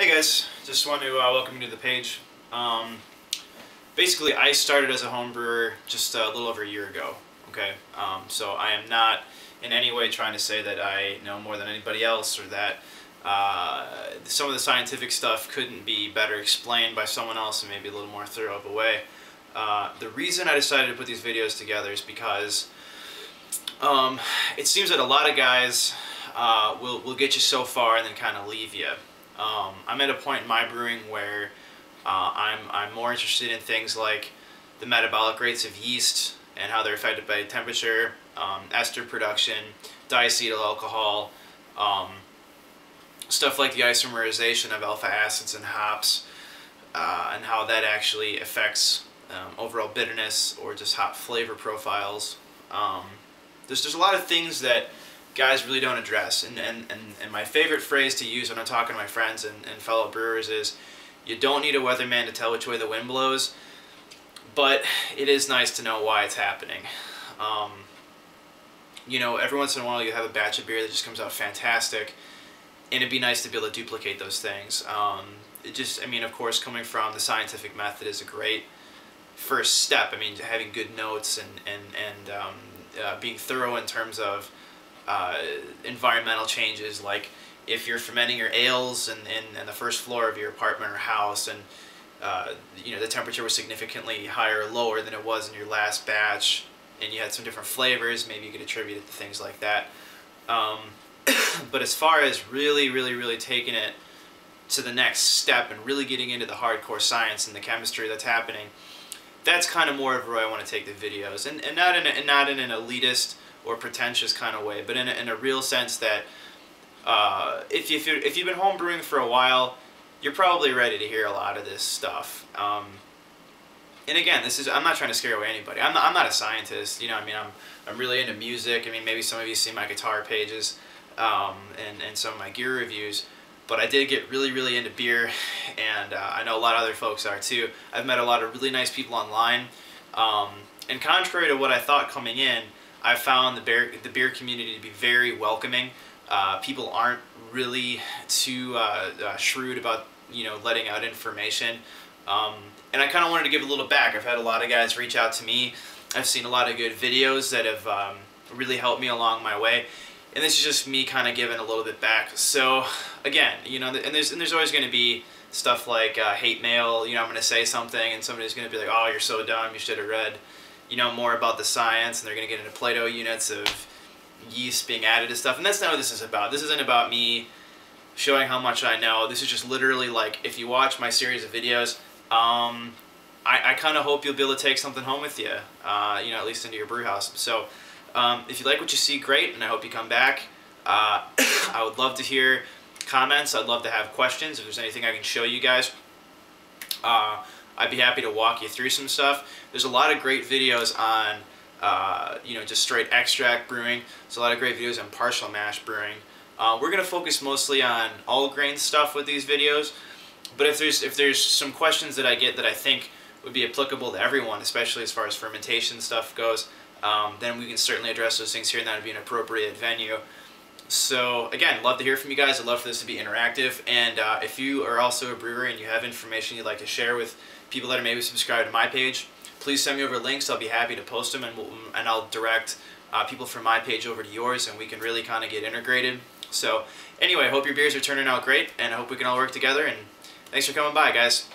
Hey guys, just want to welcome you to the page. Basically, I started as a home brewer just a little over a year ago. Okay, so I am not in any way trying to say that I know more than anybody else, or that some of the scientific stuff couldn't be better explained by someone else in maybe a little more thorough of a way. The reason I decided to put these videos together is because it seems that a lot of guys will get you so far and then kind of leave you. I'm at a point in my brewing where I'm more interested in things like the metabolic rates of yeast and how they're affected by temperature, ester production, diacetyl alcohol, stuff like the isomerization of alpha acids and hops, and how that actually affects overall bitterness or just hop flavor profiles. There's a lot of things that guys really don't address, and my favorite phrase to use when I'm talking to my friends and fellow brewers is, you don't need a weatherman to tell which way the wind blows, but it is nice to know why it's happening. You know, every once in a while you have a batch of beer that just comes out fantastic, and it'd be nice to be able to duplicate those things. I mean, of course, coming from the scientific method is a great first step. I mean, having good notes and being thorough in terms of environmental changes, like if you're fermenting your ales in the first floor of your apartment or house, and you know, the temperature was significantly higher or lower than it was in your last batch, and you had some different flavors, maybe you could attribute it to things like that. But as far as really taking it to the next step and really getting into the hardcore science and the chemistry that's happening, that's kind of more of where I want to take the videos, and not in an elitist or pretentious kind of way, but in a real sense that if you've been home brewing for a while, you're probably ready to hear a lot of this stuff. And again, I'm not trying to scare away anybody. I'm not a scientist, you know. I mean, I'm really into music. I mean, maybe some of you see my guitar pages and some of my gear reviews. But I did get really into beer, and I know a lot of other folks are too. I've met a lot of really nice people online, and contrary to what I thought coming in, I found the beer community to be very welcoming. People aren't really too shrewd about, you know, letting out information, and I kind of wanted to give a little back. I've had a lot of guys reach out to me. I've seen a lot of good videos that have really helped me along my way. And this is just me kind of giving a little bit back. So again, you know, and there's always going to be stuff like hate mail. You know, I'm going to say something and somebody's going to be like, "Oh, you're so dumb. You should have read, you know, more about the science." And they're going to get into Plato units of yeast being added to stuff. And that's not what this is about. This isn't about me showing how much I know. This is just literally like, if you watch my series of videos, I kind of hope you'll be able to take something home with you, you know, at least into your brew house. So if you like what you see, great, and I hope you come back. I would love to hear comments. I'd love to have questions. If there's anything I can show you guys, I'd be happy to walk you through some stuff. There's a lot of great videos on, you know, just straight extract brewing. There's a lot of great videos on partial mash brewing. We're going to focus mostly on all grain stuff with these videos, but if there's some questions that I get that I think would be applicable to everyone, especially as far as fermentation stuff goes, then we can certainly address those things here, and that would be an appropriate venue. So again, love to hear from you guys. I'd love for this to be interactive, and if you are also a brewer and you have information you'd like to share with people that are maybe subscribed to my page, please send me over links. I'll be happy to post them, and I'll direct people from my page over to yours, and we can really kind of get integrated. So anyway, I hope your beers are turning out great, and I hope we can all work together, and thanks for coming by, guys.